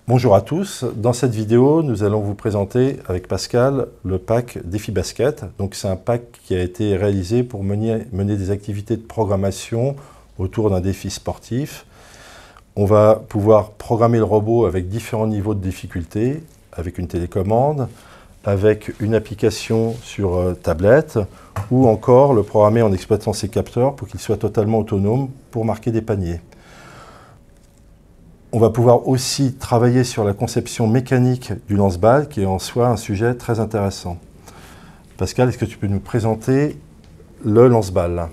Bonjour à tous, dans cette vidéo nous allons vous présenter avec Pascal le pack Défi Basket. Donc c'est un pack qui a été réalisé pour mener des activités de programmation autour d'un défi sportif. On va pouvoir programmer le robot avec différents niveaux de difficulté, avec une télécommande, avec une application sur tablette ou encore le programmer en exploitant ses capteurs pour qu'il soit totalement autonome pour marquer des paniers. On va pouvoir aussi travailler sur la conception mécanique du lance-balle, qui est en soi un sujet très intéressant. Pascal, est-ce que tu peux nous présenter le lance-balle?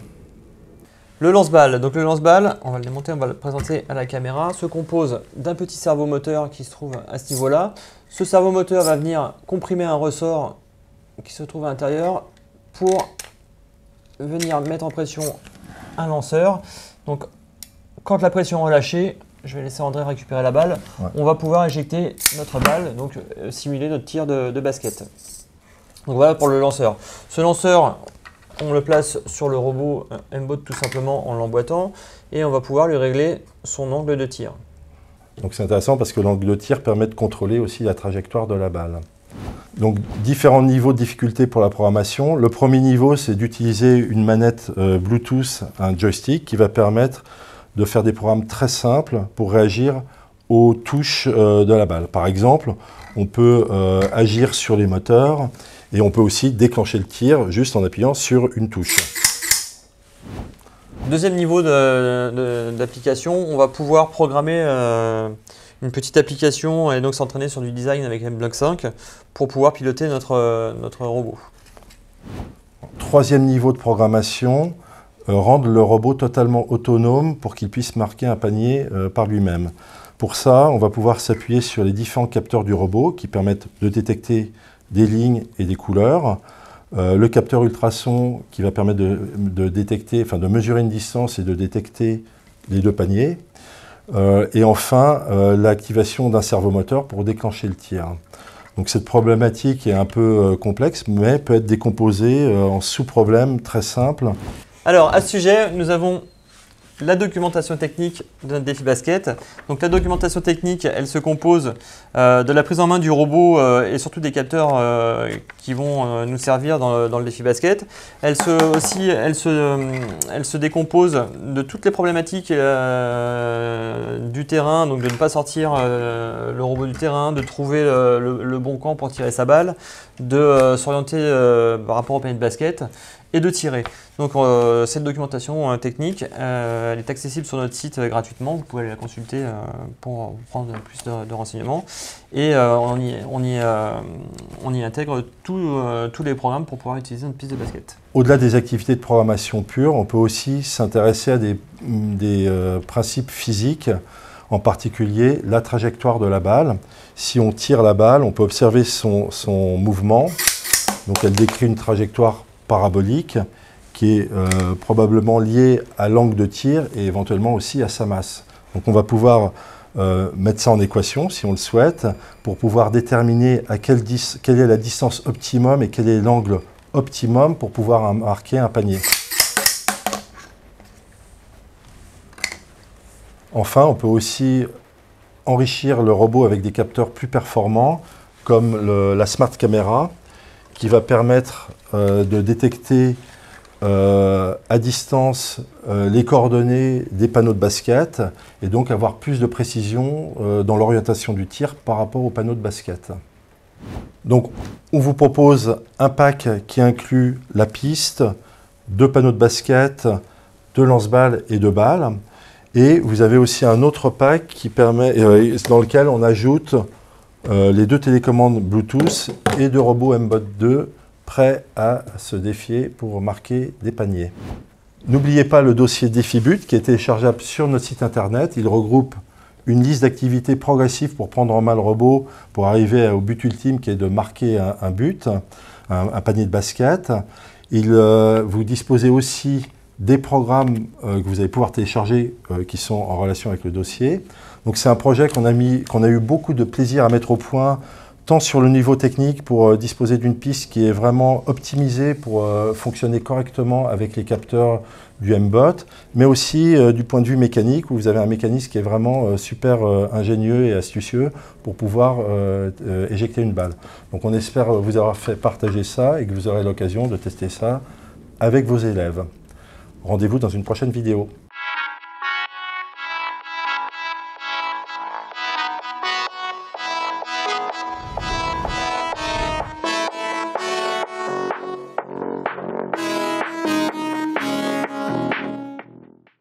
Le lance-balle, donc le lance-balle, on va le démonter, on va le présenter à la caméra, se compose d'un petit servomoteur qui se trouve à ce niveau-là. Ce servomoteur va venir comprimer un ressort qui se trouve à l'intérieur pour venir mettre en pression un lanceur. Donc quand la pression est relâchée, je vais laisser André récupérer la balle. Ouais. On va pouvoir éjecter notre balle, donc simuler notre tir de basket. Donc voilà pour le lanceur. Ce lanceur, on le place sur le robot M-Bot tout simplement en l'emboîtant et on va pouvoir lui régler son angle de tir. Donc c'est intéressant parce que l'angle de tir permet de contrôler aussi la trajectoire de la balle. Donc différents niveaux de difficulté pour la programmation. Le premier niveau, c'est d'utiliser une manette Bluetooth, un joystick qui va permettre de faire des programmes très simples pour réagir aux touches de la balle. Par exemple, on peut agir sur les moteurs et on peut aussi déclencher le tir juste en appuyant sur une touche. Deuxième niveau d'application, on va pouvoir programmer une petite application et donc s'entraîner sur du design avec MBlock 5 pour pouvoir piloter notre robot. Troisième niveau de programmation, rendre le robot totalement autonome pour qu'il puisse marquer un panier par lui-même. Pour ça, on va pouvoir s'appuyer sur les différents capteurs du robot qui permettent de détecter des lignes et des couleurs. Le capteur ultrason qui va permettre de détecter, enfin de mesurer une distance et de détecter les deux paniers. Et enfin, l'activation d'un servomoteur pour déclencher le tir. Donc cette problématique est un peu complexe, mais peut être décomposée en sous-problèmes très simples. Alors, à ce sujet, nous avons la documentation technique de notre défi basket. Donc, la documentation technique, elle se compose de la prise en main du robot et surtout des capteurs qui vont nous servir dans le défi basket. Elle se décompose de toutes les problématiques du terrain, donc de ne pas sortir le robot du terrain, de trouver le bon camp pour tirer sa balle, de s'orienter par rapport au panier de basket et de tirer. Donc cette documentation technique, elle est accessible sur notre site gratuitement, vous pouvez aller la consulter pour prendre plus de renseignements. Et on y intègre tous les programmes pour pouvoir utiliser notre piste de basket. Au-delà des activités de programmation pure, on peut aussi s'intéresser à des principes physiques, en particulier la trajectoire de la balle. Si on tire la balle, on peut observer son mouvement. Donc elle décrit une trajectoire parabolique qui est probablement liée à l'angle de tir et éventuellement aussi à sa masse. Donc on va pouvoir mettre ça en équation si on le souhaite pour pouvoir déterminer quelle est la distance optimum et quel est l'angle optimum pour pouvoir marquer un panier. Enfin, on peut aussi enrichir le robot avec des capteurs plus performants comme la Smart Camera qui va permettre de détecter à distance les coordonnées des panneaux de basket et donc avoir plus de précision dans l'orientation du tir par rapport aux panneaux de basket. Donc on vous propose un pack qui inclut la piste, 2 panneaux de basket, 2 lance-balles et 2 balles. Et vous avez aussi un autre pack qui permet, dans lequel on ajoute les 2 télécommandes Bluetooth et 2 robots M-Bot 2 prêts à se défier pour marquer des paniers. N'oubliez pas le dossier DéfiBut qui est téléchargeable sur notre site internet. Il regroupe une liste d'activités progressives pour prendre en main le robot pour arriver au but ultime qui est de marquer un but, un panier de basket. Vous disposez aussi des programmes que vous allez pouvoir télécharger qui sont en relation avec le dossier. Donc c'est un projet qu'on a eu beaucoup de plaisir à mettre au point tant sur le niveau technique pour disposer d'une piste qui est vraiment optimisée pour fonctionner correctement avec les capteurs du M-Bot, mais aussi du point de vue mécanique où vous avez un mécanisme qui est vraiment super ingénieux et astucieux pour pouvoir éjecter une balle. Donc on espère vous avoir fait partager ça et que vous aurez l'occasion de tester ça avec vos élèves. Rendez-vous dans une prochaine vidéo.